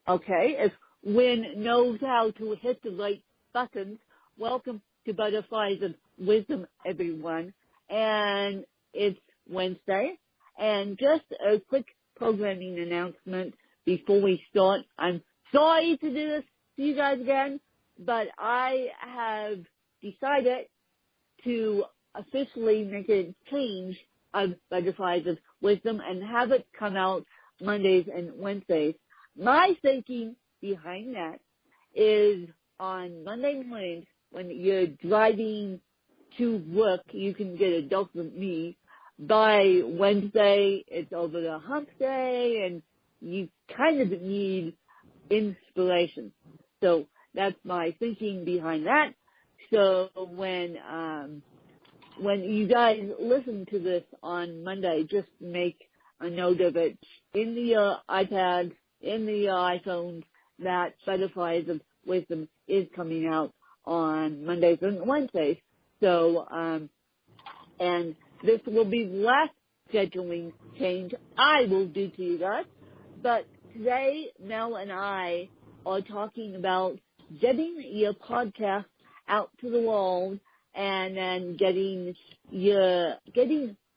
Okay, if Win knows how to hit the right buttons, welcome to Butterflies of Wisdom, everyone. And it's Wednesday. And just a quick programming announcement before we start. I'm sorry to do this to you guys again, but I have decided to officially make a change of Butterflies of Wisdom and have it come out Mondays and Wednesdays. My thinking behind that is on Monday mornings when you're driving to work, you can get a dose of me. By Wednesday, it's over the hump day, and you kind of need inspiration. So that's my thinking behind that. So when you guys listen to this on Monday, just make a note of it in the iPad, in the iPhones, that Butterflies of Wisdom is coming out on Mondays and Wednesdays. So, and this will be the last scheduling change I will do to you guys. But today, Mel and I are talking about getting your podcast out to the world and then getting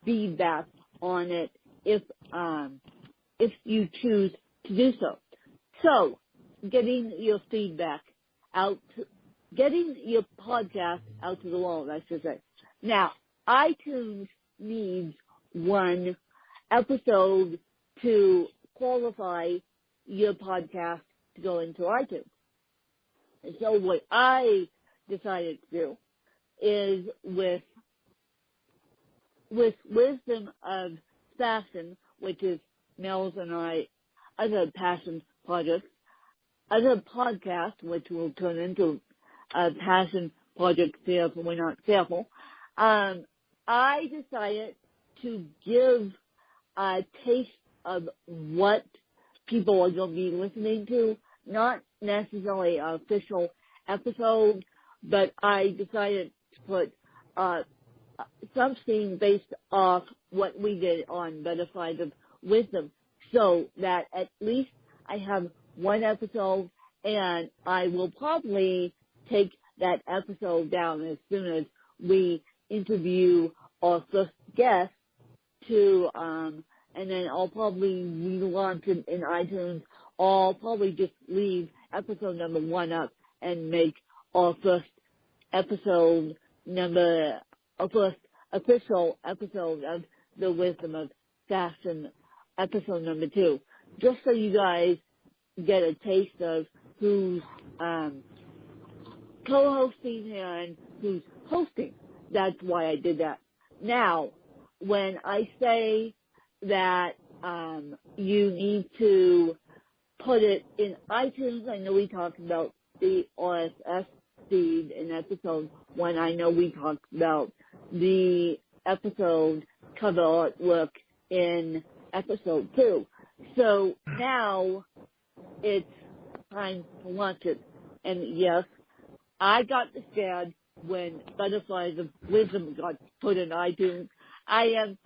feedback on it if you choose to do so. So, getting your feedback out, getting your podcast out to the world, I should say. Now, iTunes needs one episode to qualify your podcast to go into iTunes. So what I decided to do is with Wisdom of Fashion, which is Mel's and I other passion projects, other podcast, which will turn into a passion project if we're not careful, I decided to give a taste of what people are going to be listening to, not necessarily an official episode, but I decided to put something based off what we did on Butterflies of Wisdom, so that at least I have one episode, and I will probably take that episode down as soon as we interview our first guest and then I'll probably relaunch it in iTunes. I'll probably just leave episode number 1 up and make our first official episode of the Wisdom of Fashion, episode number 2, just so you guys get a taste of who's co-hosting and who's hosting. That's why I did that. Now, when I say that you need to put it in iTunes, I know we talked about the RSS feed in episode 1. I know we talked about the episode cover artwork in episode 2. So now it's time to launch it. And yes, I got scared when Butterflies of Wisdom got put in iTunes. I'm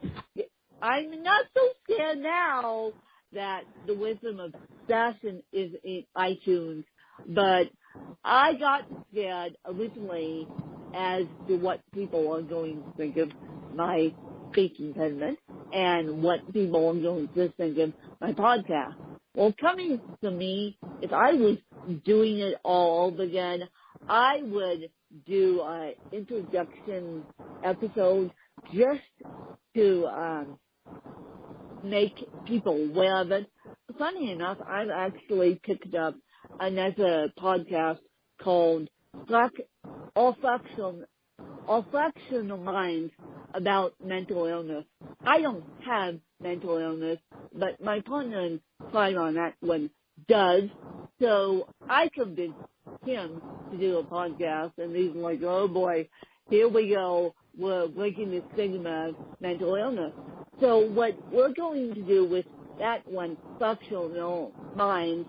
not so scared now that the Wisdom of Fashion is in iTunes, but I got scared originally as to what people are going to think of my speaking impediment and what people are going to think of my podcast. Well, coming to me, if I was doing it all over again, I would do an introduction episode just to make people aware of it. Funny enough, I've actually picked up another podcast called All Fractional Minds about mental illness. I don't have mental illness, but my partner in crime on that one does. So I convinced him to do a podcast, and he's like, oh boy, here we go. We're breaking the stigma of mental illness. So what we're going to do with that one, Fractional Minds,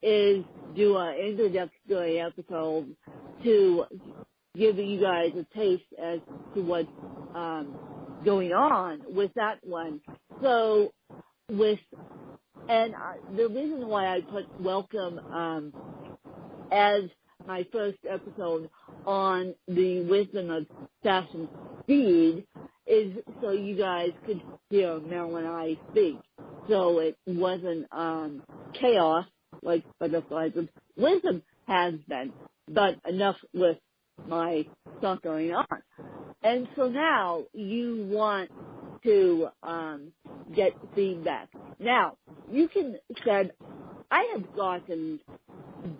is do an introductory episode to give you guys a taste as to what's going on with that one. So with And the reason why I put welcome as my first episode on the Wisdom of Fashion feed is so you guys could hear Mel and I speak. So it wasn't chaos like Butterflies of Wisdom has been, but enough with my stuff going on. And so now you want to get feedback. Now, you can say, I have gotten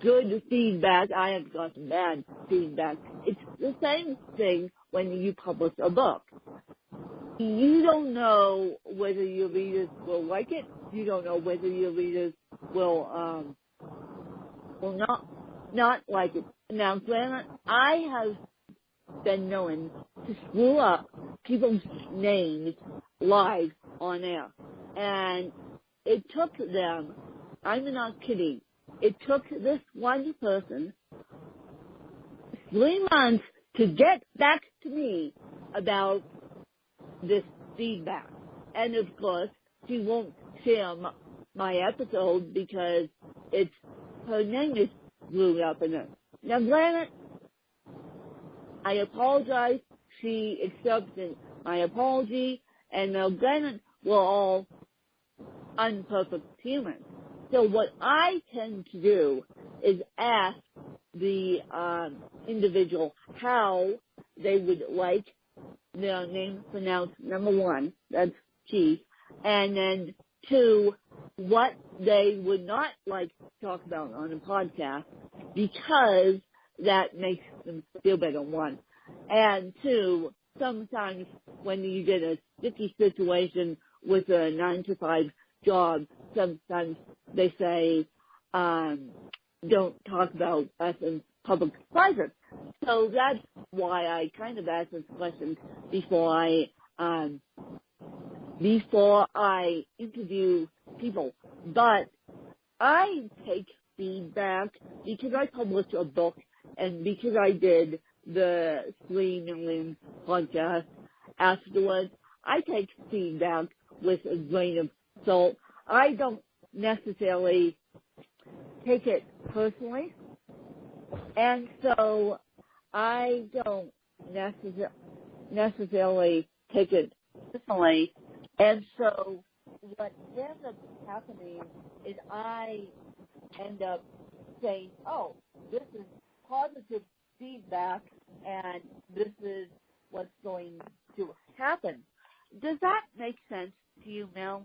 good feedback, I have gotten bad feedback. It's the same thing when you publish a book. You don't know whether your readers will like it. You don't know whether your readers will not like it. Now, granted, I have been known to screw up people's names live on air. And it took them, I'm not kidding, it took this one person 3 months to get back to me about this feedback. And of course, she won't share my episode because her name is screwed up in it. Now, granted, I apologize. She accepted my apology, and now granted, we're all imperfect humans. So what I tend to do is ask the individual how they would like their name pronounced, number one, that's key, and then 2, what they would not like to talk about on a podcast because that makes them feel better, 1. And 2, sometimes when you get a sticky situation with a 9-to-5 job, sometimes they say, don't talk about us in public private. So that's why I kind of ask this question before I interview people. But I take feedback because I published a book and because I did the 3 million podcast afterwards. I take feedback with a grain of salt. I don't necessarily take it personally, and so I don't necessarily take it personally. And so what ends up happening is I end up saying, oh, this is positive feedback, and this is what's going to happen. Does that make sense to you, Mel?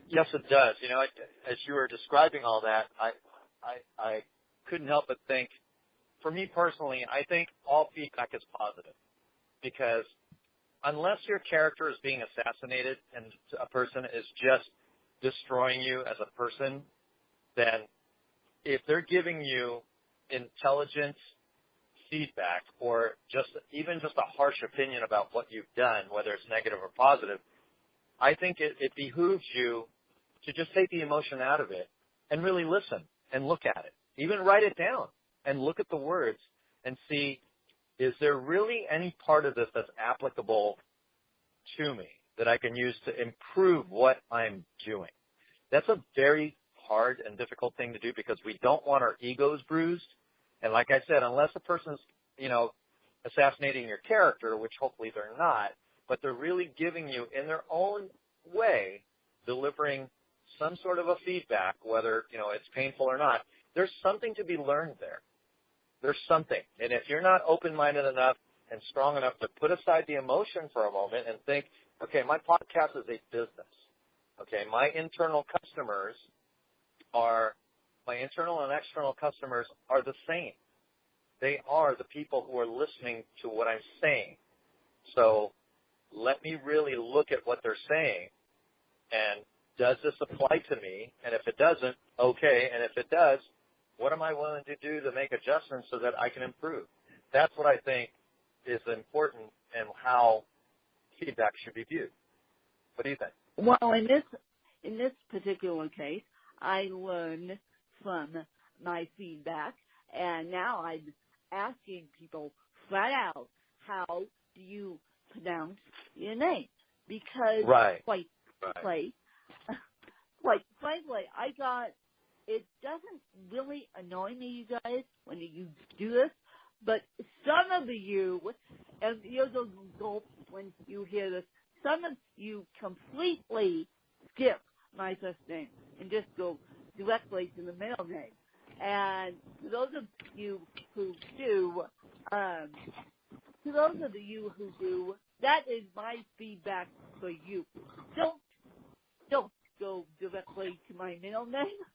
Yes, it does. You know, as you were describing all that, I couldn't help but think, for me personally, I think all feedback is positive because unless your character is being assassinated and a person is just destroying you as a person, then if they're giving you intelligent feedback or even just a harsh opinion about what you've done, whether it's negative or positive, I think it behooves you to just take the emotion out of it and really listen and look at it. Even write it down and look at the words and see, is there really any part of this that's applicable to me that I can use to improve what I'm doing? That's a very hard and difficult thing to do because we don't want our egos bruised. And like I said, unless a person's, assassinating your character, which hopefully they're not, but they're really giving you in their own way, delivering some sort of a feedback, whether, it's painful or not, there's something to be learned there. There's something. And if you're not open-minded enough and strong enough to put aside the emotion for a moment and think, okay, my podcast is a business. Okay, my internal and external customers are the same. They are the people who are listening to what I'm saying. So let me really look at what they're saying, and does this apply to me? And if it doesn't, okay. And if it does, what am I willing to do to make adjustments so that I can improve? That's what I think is important and how feedback should be viewed. What do you think? Well, in this particular case, I learned from my feedback, and now I'm asking people flat out, how do you pronounce your name? Because quite quite frankly, it doesn't really annoy me, you guys, when you do this, but some of you, and you'll go when you hear this, some of you completely skip my first name and just go directly to the middle name. And to those of you who do, that is my feedback for you. Don't go directly to my middle name.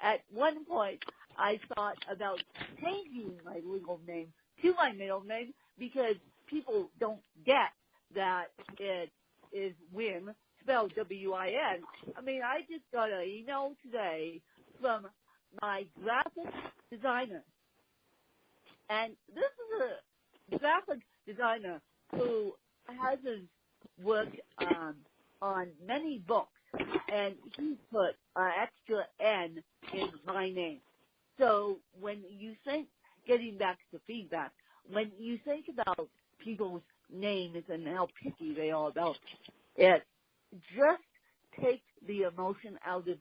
At one point, I thought about changing my legal name to my middle name because people don't get that it is Win, spelled W-I-N. I mean, I just got an email today from my graphic designer. And this is a graphic designer who has his work on many books, and he put an extra N in my name. So when you think, getting back to feedback, when you think about people's names and how picky they are about it, just take the emotion out of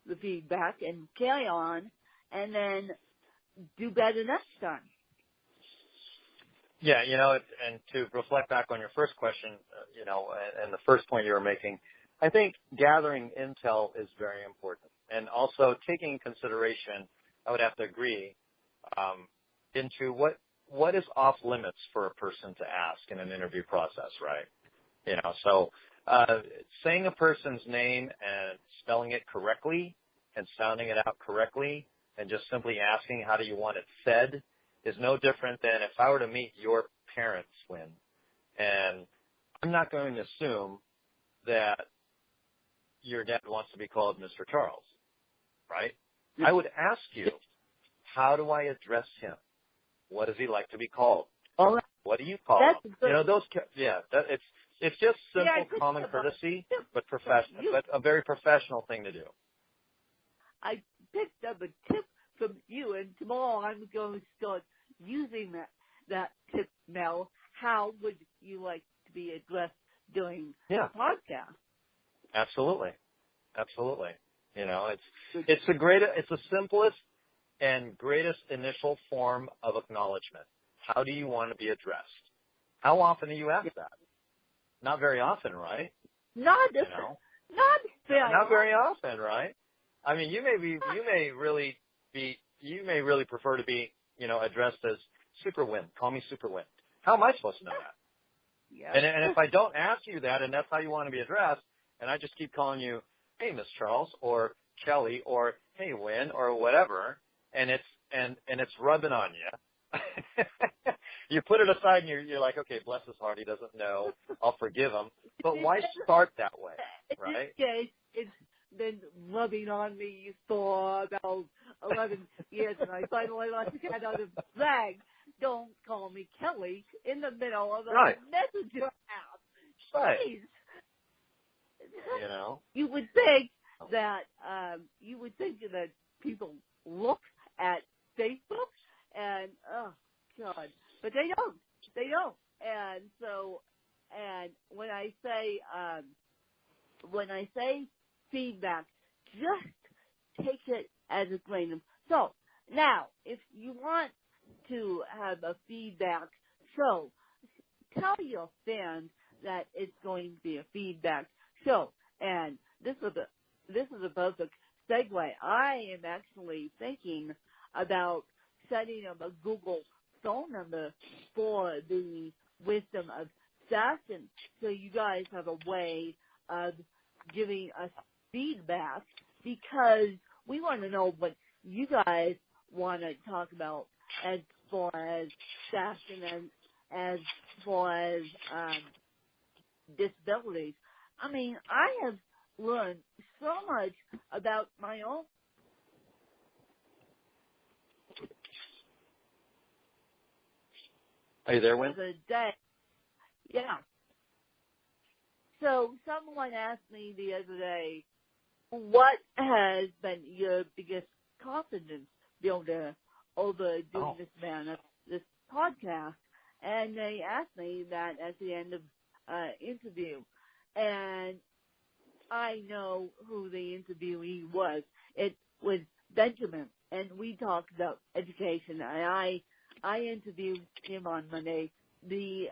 the feedback and carry on, and then do better next time. Yeah, and to reflect back on your first question, and the first point you were making, I think gathering intel is very important. And also taking consideration, I would have to agree, into what is off limits for a person to ask in an interview process, right? So saying a person's name and spelling it correctly and sounding it out correctly and just simply asking how do you want it said is no different than if I were to meet your parents, Wynn, and I'm not going to assume that your dad wants to be called Mr. Charles, right? I would ask you, how do I address him? What does he like to be called? All right. What do you call him? It's just simple common courtesy, but a very professional thing to do. I picked up a tip from you, and tomorrow I'm going to start using that tip now. How would you like to be addressed during the podcast? Absolutely. It's the simplest and greatest initial form of acknowledgement. How do you want to be addressed? How often do you ask that? Not very often, right? Not very often, right? I mean, you may really prefer to be, addressed as Super Win. Call me Super Win. How am I supposed to know that? Yeah. And if I don't ask you that, and that's how you want to be addressed, and I just keep calling you, hey, Miss Charles, or Kelly, or hey, Win, or whatever, and it's rubbing on you. You put it aside, and you're like, okay, bless his heart, he doesn't know. I'll forgive him. But why start that way, right? It's been rubbing on me for about 11 years, and I finally let the cat out of the bag. Don't call me Kelly in the middle of a messenger app. Right. Please. You would think that people look at Facebook and God, but they don't. And so, and when I say feedback, just take it as a grain of salt. Now, if you want to have a feedback show, tell your fans that it's going to be a feedback show. And this is a perfect segue. I am actually thinking about setting up a Google phone number for the Wisdom of Sasson, so you guys have a way of giving us feedback, because we want to know what you guys want to talk about as far as Sasson and as far as disabilities. I mean, I have learned so much about my own. Are you there, Wynn? The day. Yeah. So someone asked me the other day, what has been your biggest confidence builder over doing this podcast? And they asked me that at the end of interview. and I know who the interviewee was. It was Benjamin, and we talked about education, and I interviewed him on Monday. The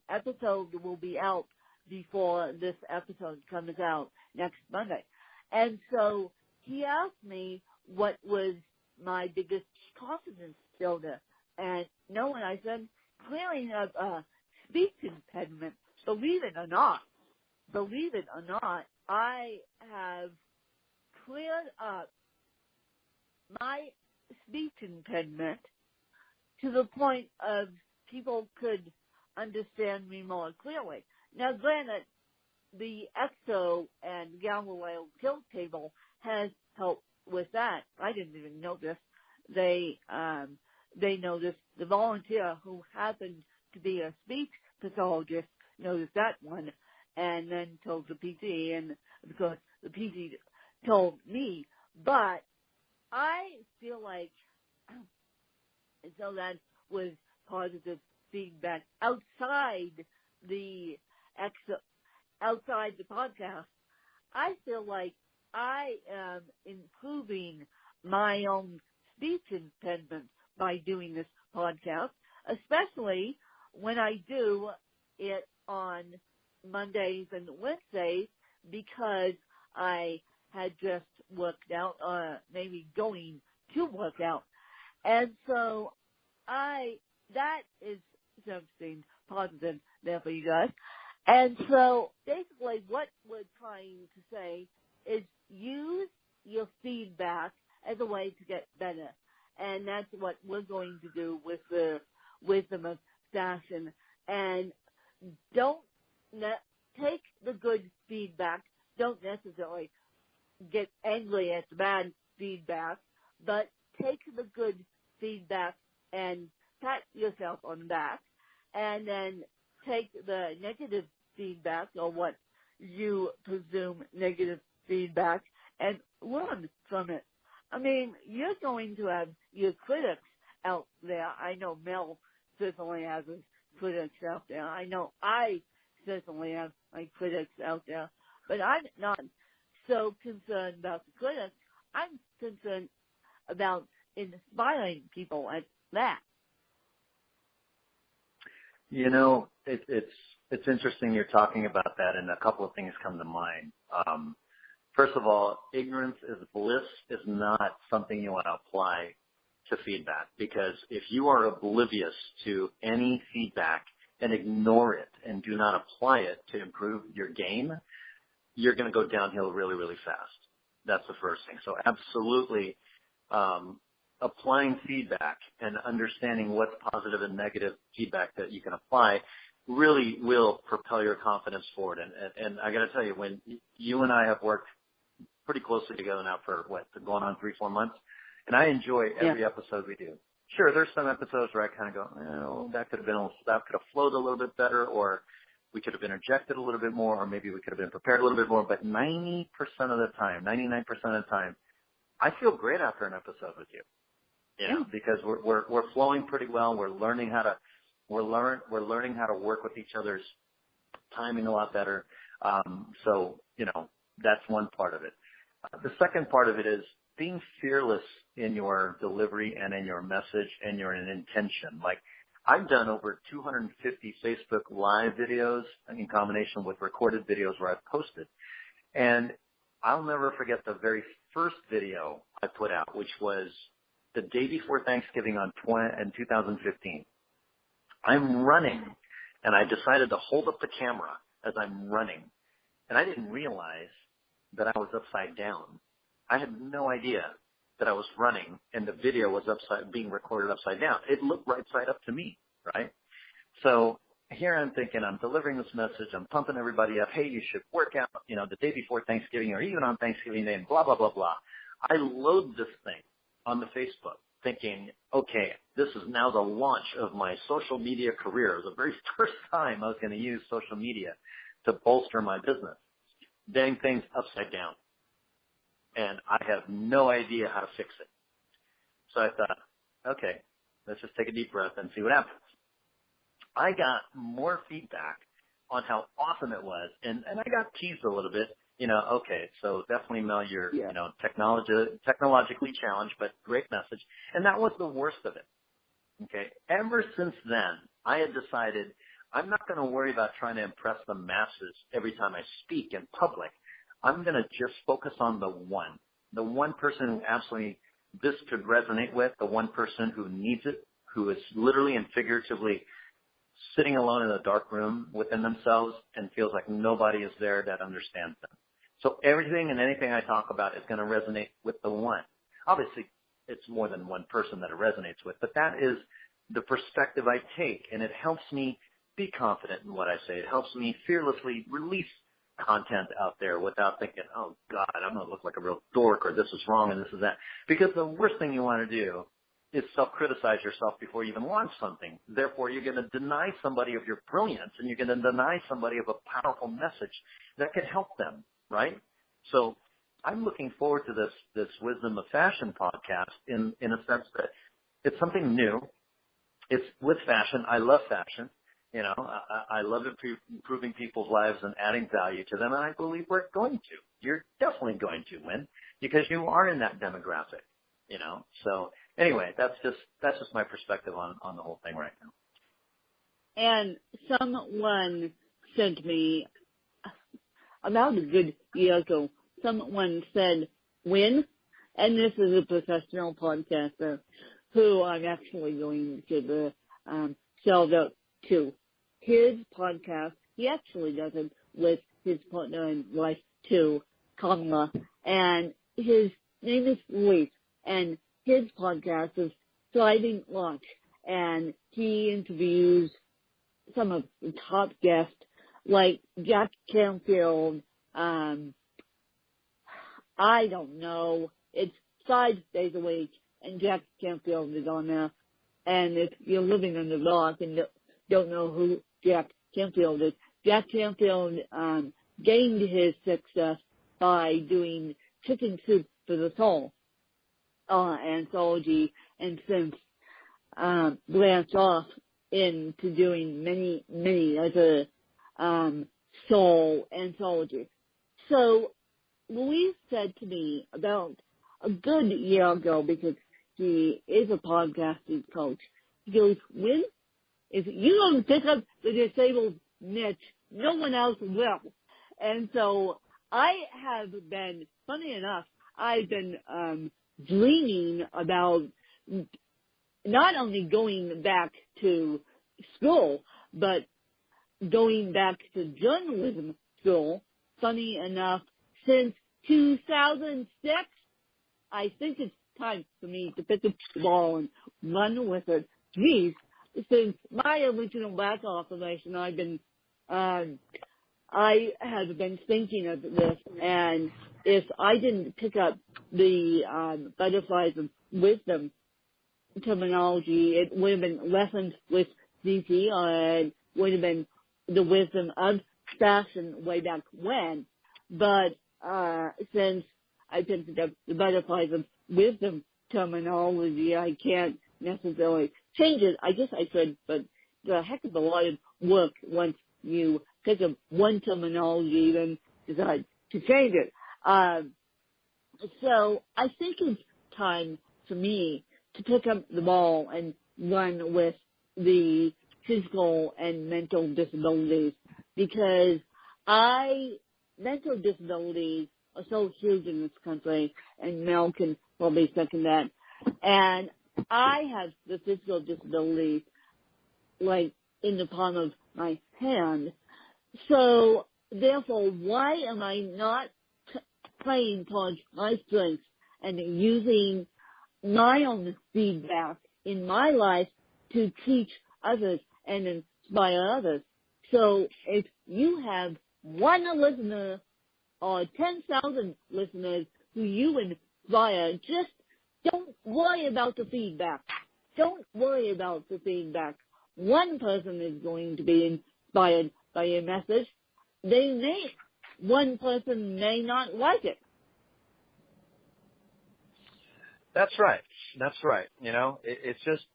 episode will be out before this episode comes out next Monday. And so he asked me what was my biggest confidence builder. And no, and I said, clearing up a speech impediment. Believe it or not, I have cleared up my speech impediment to the point of people could understand me more clearly. Now, granted, the EXO and Galileo Tilt Table has helped with that. I didn't even know this. They noticed. The volunteer who happened to be a speech pathologist noticed that one, and then told the PT, and of course the PT told me. But I feel like, so that was positive feedback outside the podcast. I feel like I am improving my own speech impediment by doing this podcast, especially when I do it on Mondays and Wednesdays, because I had just worked out, maybe going to work out. And so that is something positive there for you guys. And so basically what we're trying to say is use your feedback as a way to get better. And that's what we're going to do with the wisdom of fashion. And don't take the good feedback. Don't necessarily get angry at the bad feedback, but take the good feedback and pat yourself on the back, and then take the negative feedback, or what you presume negative feedback, and learn from it. I mean, you're going to have your critics out there. I know Mel certainly has his critics out there. I know I certainly have my critics out there. But I'm not so concerned about the critics. I'm concerned about inspiring people at that. You know, it's interesting you're talking about that, and a couple of things come to mind. First of all, ignorance is bliss is not something you want to apply to feedback, because if you are oblivious to any feedback and ignore it and do not apply it to improve your game, you're going to go downhill really, really fast. That's the first thing. So absolutely, applying feedback and understanding what's positive and negative feedback that you can apply really will propel your confidence forward. And I got to tell you, when you and I have worked pretty closely together now for going on 3-4 months, and I enjoy every episode we do. Sure, there's some episodes where I kind of go, oh, that could have flowed a little bit better, or we could have interjected a little bit more, or maybe we could have been prepared a little bit more. But 90% of the time, 99% of the time, I feel great after an episode with you. Because we're flowing pretty well. We're learning how to work with each other's timing a lot better. So that's one part of it. The second part of it is being fearless in your delivery and in your message and your intention. Like, I've done over 250 Facebook Live videos in combination with recorded videos where I've posted. And I'll never forget the very first video I put out, which was the day before Thanksgiving in 2015. I'm running, and I decided to hold up the camera as I'm running. And I didn't realize that I was upside down. I had no idea that I was running, and the video was being recorded upside down. It looked right side up to me, right? So here I'm thinking, I'm delivering this message, I'm pumping everybody up, hey, you should work out, the day before Thanksgiving or even on Thanksgiving Day, and blah, blah, blah, blah. I load this thing on the Facebook thinking, okay, this is now the launch of my social media career. The very first time I was going to use social media to bolster my business. Dang thing's upside down. And I have no idea how to fix it. So I thought, okay, let's just take a deep breath and see what happens. I got more feedback on how awesome it was. And I got teased a little bit, okay, so definitely, Mel, you're, technologically challenged, but great message. And that was the worst of it. Okay. Ever since then, I had decided I'm not going to worry about trying to impress the masses every time I speak in public. I'm going to just focus on the one person who absolutely this could resonate with, the one person who needs it, who is literally and figuratively sitting alone in a dark room within themselves and feels like nobody is there that understands them. So everything and anything I talk about is going to resonate with the one. Obviously, it's more than one person that it resonates with, but that is the perspective I take, and it helps me be confident in what I say. It helps me fearlessly release content out there without thinking, oh, God, I'm going to look like a real dork, or this is wrong and this is that. Because the worst thing you want to do is self-criticize yourself before you even launch something. Therefore, you're going to deny somebody of your brilliance, and you're going to deny somebody of a powerful message that could help them, right? So I'm looking forward to this Wisdom of Fashion podcast in a sense that it's something new. It's with fashion. I love fashion. I love improving people's lives and adding value to them, and I believe we're going to. You're definitely going to win because you are in that demographic, So anyway, that's just my perspective on the whole thing right now. And someone sent me about a good year ago. Someone said, "Win," and this is a professional podcaster who I'm actually going to the shout out to. His podcast, he actually does it with his partner in life too, Kamala, and his name is Luis, and his podcast is Thriving Launch, and he interviews some of the top guests like Jack Canfield. I don't know. It's 5 days a week, and Jack Canfield is on there. And if you're living in the rock and don't know who Jack Canfield is, Jack Canfield gained his success by doing Chicken Soup for the Soul anthology, and since branched off into doing many other soul anthologies. So Luis said to me about a good year ago, because he is a podcasting coach, he goes, "Win, if you don't pick up the disabled niche, no one else will." And so I have been, funny enough, I've been dreaming about not only going back to school, but going back to journalism school. Funny enough, since 2006, I think it's time for me to pick up the ball and run with it. Geez, since my original back operation, I have been thinking of this, and if I didn't pick up the butterflies of wisdom terminology, it would have been lessons with DT, or it would have been the wisdom of fashion way back when. But since I picked up the butterflies of wisdom terminology, I can't necessarily change it. I guess I could, but it's a heck of a lot of work once you pick up one terminology, then decide to change it. So I think it's time for me to pick up the ball and run with the physical and mental disabilities, because mental disabilities are so huge in this country, and Mel can probably second that. And I have the physical disabilities like in the palm of my hand. So therefore, why am I not playing towards my strengths and using my own feedback in my life to teach others and inspire others? So if you have one listener or 10,000 listeners who you inspire, just don't worry about the feedback. Don't worry about the feedback. One person is going to be inspired by your message. One person may not like it. That's right. That's right. It's just,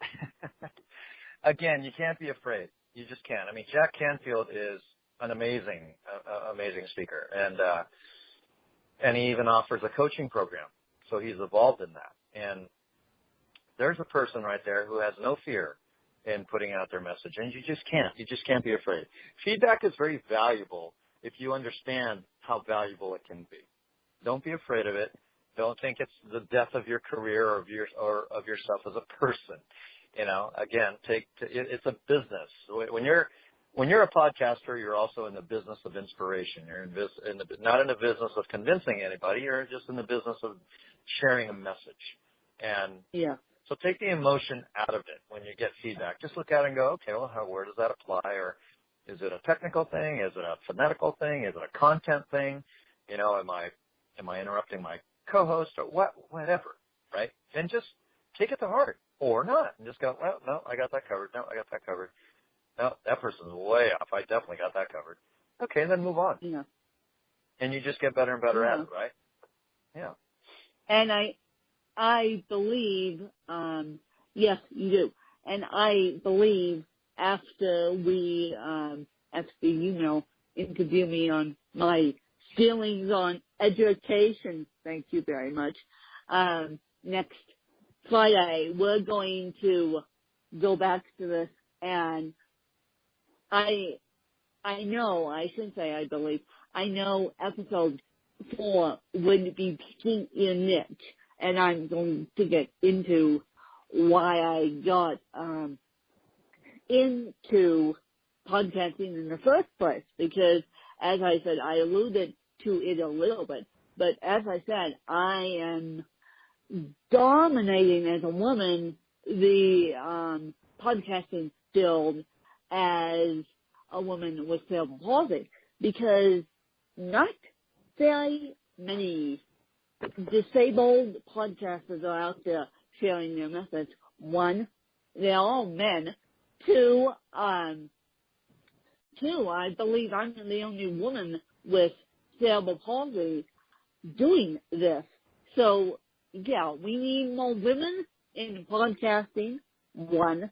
again, you can't be afraid. You just can't. I mean, Jack Canfield is an amazing speaker, and he even offers a coaching program. So he's involved in that. And there's a person right there who has no fear in putting out their message, and you just can't be afraid. Feedback is very valuable if you understand how valuable it can be. Don't be afraid of it. Don't think it's the death of your career or of yourself as a person. Again, it's a business. When you're a podcaster, you're also in the business of inspiration. You're not in the business of convincing anybody. You're just in the business of sharing a message. And so take the emotion out of it when you get feedback. Just look at it and go, okay, well, where does that apply? Or is it a technical thing? Is it a phonetical thing? Is it a content thing? Am I interrupting my co-host or whatever, right? And just take it to heart or not, and just go, well, no, I got that covered. No, I got that covered. No, that person's way off. I definitely got that covered. Okay, then move on. Yeah. And you just get better and better at it, right? Yeah. And I believe, yes, you do. And I believe after you interview me on my feelings on education, thank you very much, next Friday, we're going to go back to this, and I know episode 4 would be peaking in it, and I'm going to get into why I got into podcasting in the first place, because as I said, I alluded to it a little bit, but as I said, I am dominating as a woman the podcasting field as a woman with cerebral palsy, because not very many disabled podcasters are out there sharing their methods. One, they're all men. Two, I believe I'm the only woman with cerebral palsy doing this. So, yeah, we need more women in podcasting. One,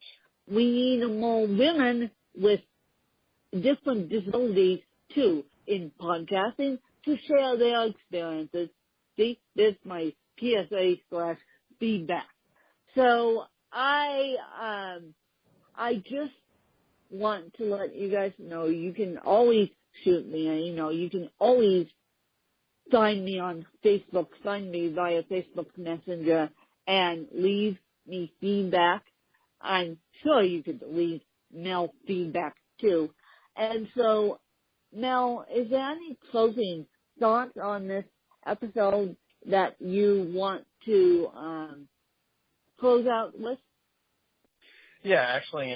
we need more women with different disabilities, too, in podcasting to share their experiences. See, this is my PSA/feedback. So I just want to let you guys know you can always shoot me. You can always find me on Facebook, find me via Facebook Messenger, and leave me feedback. I'm sure you could leave Mel feedback too. And so, Mel, is there any closing thoughts on this episode that you want to close out with? Yeah, actually,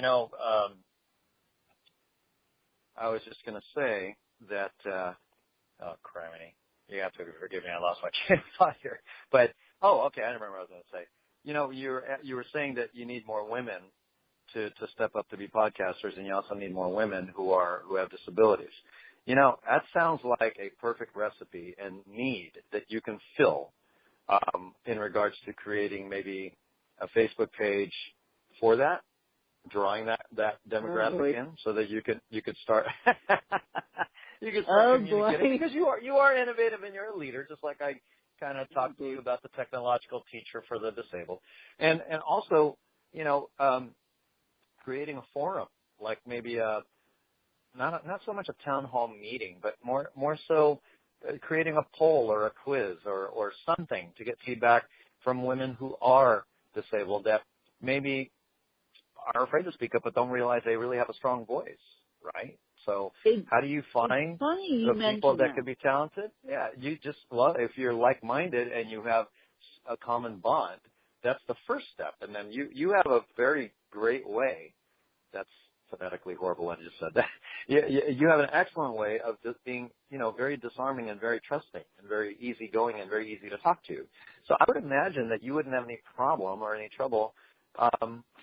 I was just going to say that, oh, criminy. You have to forgive me, I lost my train of thought here. But, okay, I remember what I was going to say. You were saying that you need more women to step up to be podcasters, and you also need more women who have disabilities. That sounds like a perfect recipe and need that you can fill in regards to creating maybe a Facebook page for that, drawing that demographic in, so that you could start communicating, because you are innovative and you're a leader, just like I kind of talked to you about the technological teacher for the disabled, and also creating a forum, like maybe not so much a town hall meeting, but more so creating a poll or a quiz or something to get feedback from women who are disabled that maybe are afraid to speak up but don't realize they really have a strong voice, right? So how do you find the people that could be talented? Yeah, if you're like-minded and you have a common bond, that's the first step. And then you have a very great way. That's phonetically horrible, I just said that. You have an excellent way of just being, very disarming and very trusting and very easygoing and very easy to talk to. So I would imagine that you wouldn't have any problem or any trouble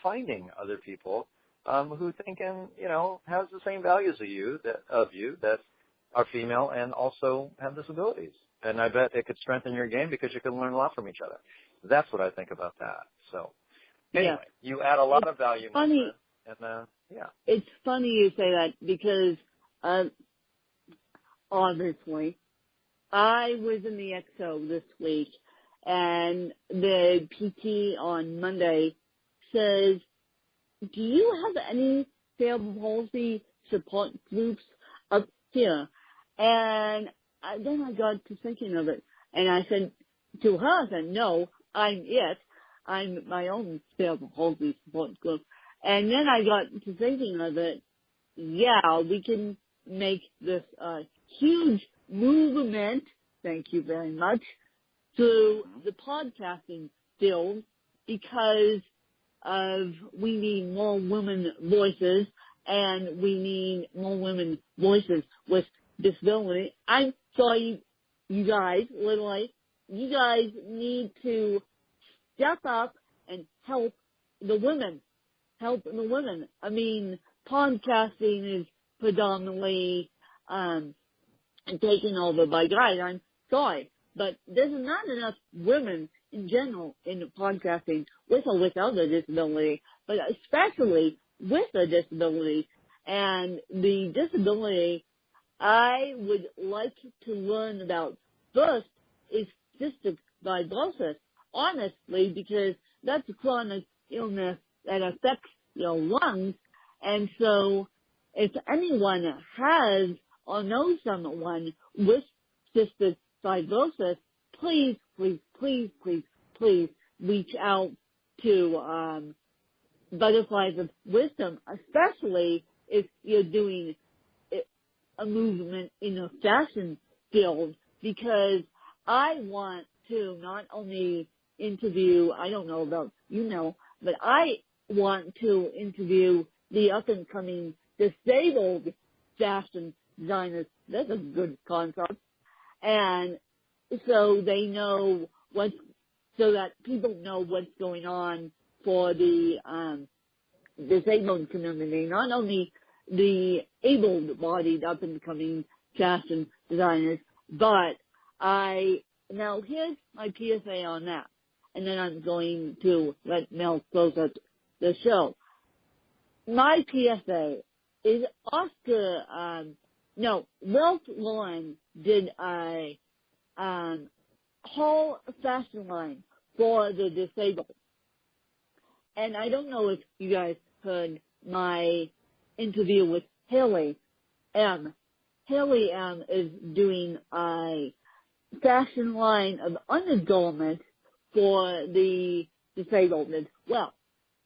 finding other people who think and, has the same values of you that are female and also have disabilities. And I bet it could strengthen your game because you can learn a lot from each other. That's what I think about that. So anyway, you add a lot of value. Funny. And, yeah. It's funny you say that because obviously. I was in the XO this week, and the PT on Monday says, do you have any cerebral palsy support groups up here? And then I got to thinking of it, and I said to her, I said, no, I'm it. I'm my own cerebral palsy support group. And then I got to thinking of it, yeah, we can make this huge movement, thank you very much, through the podcasting field, because we need more women voices, and we need more women voices with disability. I'm sorry, you guys, literally, you guys need to step up and help the women. I mean, podcasting is predominantly taken over by guys. I'm sorry, but there's not enough women in general in podcasting, with or without a disability, but especially with a disability. And the disability I would like to learn about first is cystic fibrosis, honestly, because that's a chronic illness that affects your lungs. And so if anyone has or knows someone with cystic fibrosis, please reach out to Butterflies of Wisdom, especially if you're doing a movement in a fashion field, because I want to not only interview, I don't know about but I want to interview the up-and-coming disabled fashion designers. That's a good concept. And so they know so that people know what's going on for the disabled community, not only the able-bodied up-and-coming fashion designers, but now here's my PSA on that, and then I'm going to let Mel close out the show. My PSA is Ralph Lauren did a whole fashion line for the disabled. And I don't know if you guys heard my interview with Haley M. Haley M is doing a fashion line of undergarments for the disabled as well.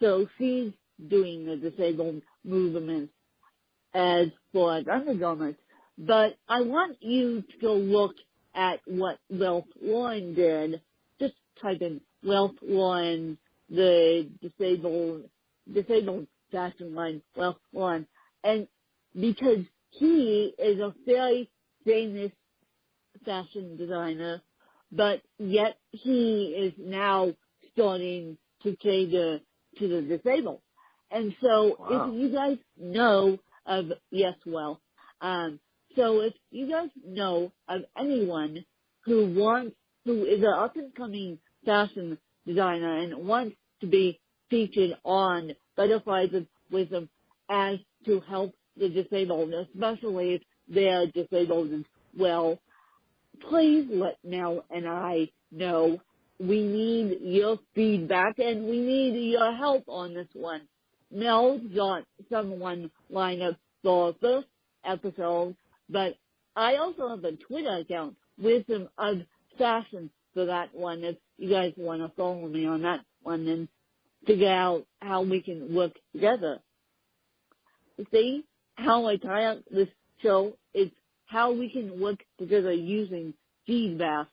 So she's doing the disabled movement as for undergarments. But I want you to go look at what Ralph Lauren did. Just type in Ralph Lauren, the disabled fashion line, Ralph Lauren. And because he is a very famous fashion designer, but yet he is now starting to cater to the disabled. And so if you guys know of, so if you guys know of anyone who is an up-and-coming fashion designer and wants to be featured on Butterflies of Wisdom as to help the disabled, especially if they're disabled as well, please let Mel and I know. We need your feedback and we need your help on this one. Mel's got someone lined up for first episode, but I also have a Twitter account, Wisdom of Fashion, for that one, if you guys want to follow me on that one and figure out how we can work together. See how I tie up this show? It's how we can work together using feedback.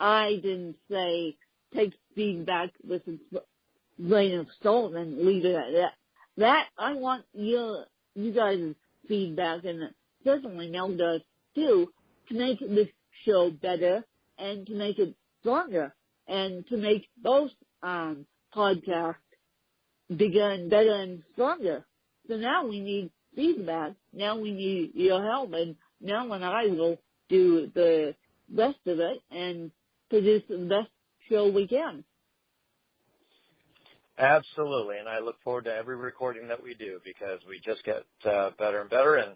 I didn't say take feedback with a grain of salt and leave it at that. That I want you guys' feedback, and certainly Mel does too, to make this show better and to make it stronger and to make both podcasts bigger and better and stronger. So now we need feedback. Now we need your help, and Mel and I will do the rest of it and produce the best show we can. Absolutely, and I look forward to every recording that we do because we just get better and better.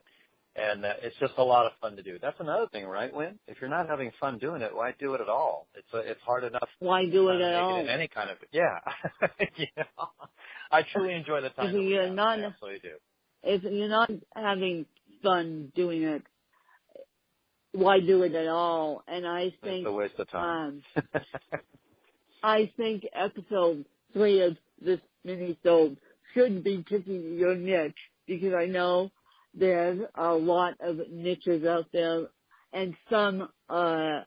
And it's just a lot of fun to do. That's another thing, right, Wynn? If you're not having fun doing it, why do it at all? It's hard enough. Why do it at all? In any kind of, yeah. You know, I truly enjoy the time. I absolutely do. If you're not having fun doing it, why do it at all? And I think it's a waste of time. I think episode 3 of this mini-sode should be picking your niche, because I know there's a lot of niches out there, and some are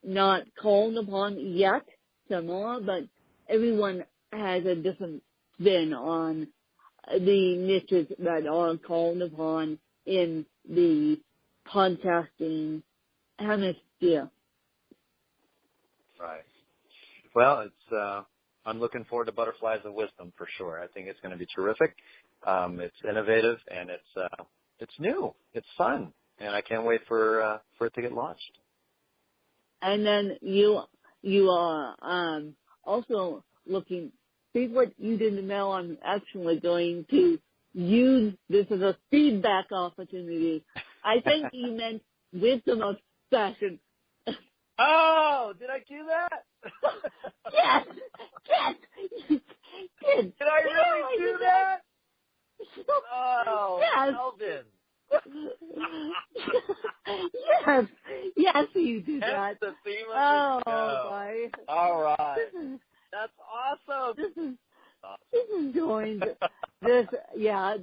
not called upon yet, some are, but everyone has a different spin on the niches that are called upon in the podcasting hemisphere. Right. Well, I'm looking forward to Butterflies of Wisdom for sure. I think it's going to be terrific. It's innovative, and it's new. It's fun, and I can't wait for it to get launched. And then you are also looking. See what you didn't know. I'm actually going to use this as a feedback opportunity. I think you meant wisdom of fashion. Oh, did I do that? Yes. Did I really do that? Oh, yes. Melvin. Yes, you did that. That's the theme of the show. My. All right. That's awesome. This is going to, this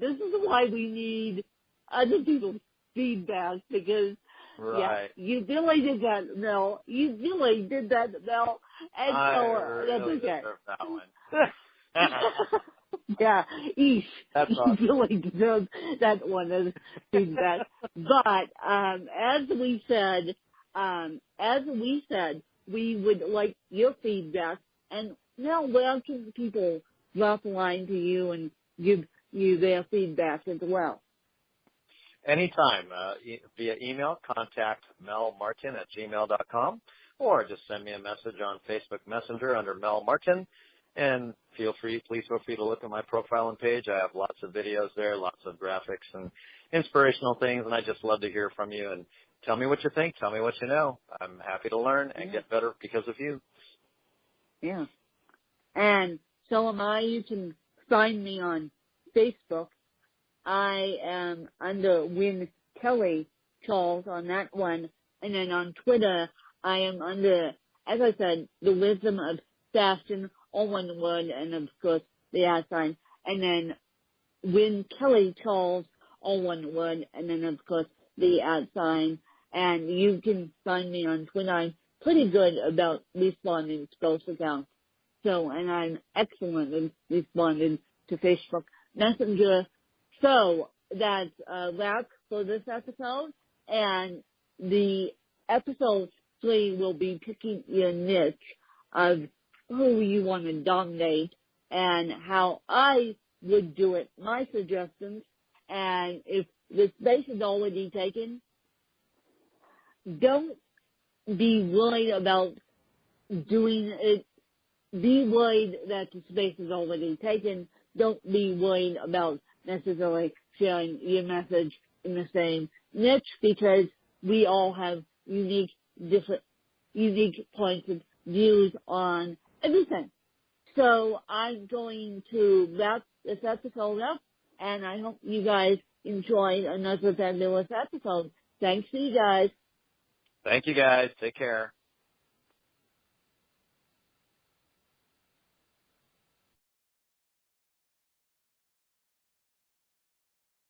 is why we need other people's feedback, because right. You really did that, Mel. You really did that, Mel. And so that's okay. That one. Yeah, That's awesome. You really deserve that one as feedback. But as we said, we would like your feedback. And now, where can people drop a line to you and give you their feedback as well? Anytime, via email, contact melmartin@gmail.com, or just send me a message on Facebook Messenger under Mel Martin. And please feel free to look at my profile and page. I have lots of videos there, lots of graphics and inspirational things, and I just love to hear from you. And tell me what you think. Tell me what you know. I'm happy to learn and get better because of you. Yeah. And so am I. You can find me on Facebook. I am under Wynn Kelly Charles on that one. And then on Twitter, I am under, as I said, the Wisdom of Fashion, all one word, and of course the @ and then Wynn Kelly Charles, all one word, and then of course the @ and you can find me on Twitter. I'm pretty good about responding to both accounts. So, and I'm excellent in responding to Facebook Messenger. So that's a wrap for this episode, and the episode 3 will be picking your niche of who you want to dominate and how I would do it, my suggestions. And if the space is already taken, don't be worried about doing it. Be worried that the space is already taken. Don't be worried about necessarily sharing your message in the same niche, because we all have unique points of views on everything. So I'm going to wrap this episode up, and I hope you guys enjoyed another fabulous episode. Thanks to you guys. Thank you guys. Take care.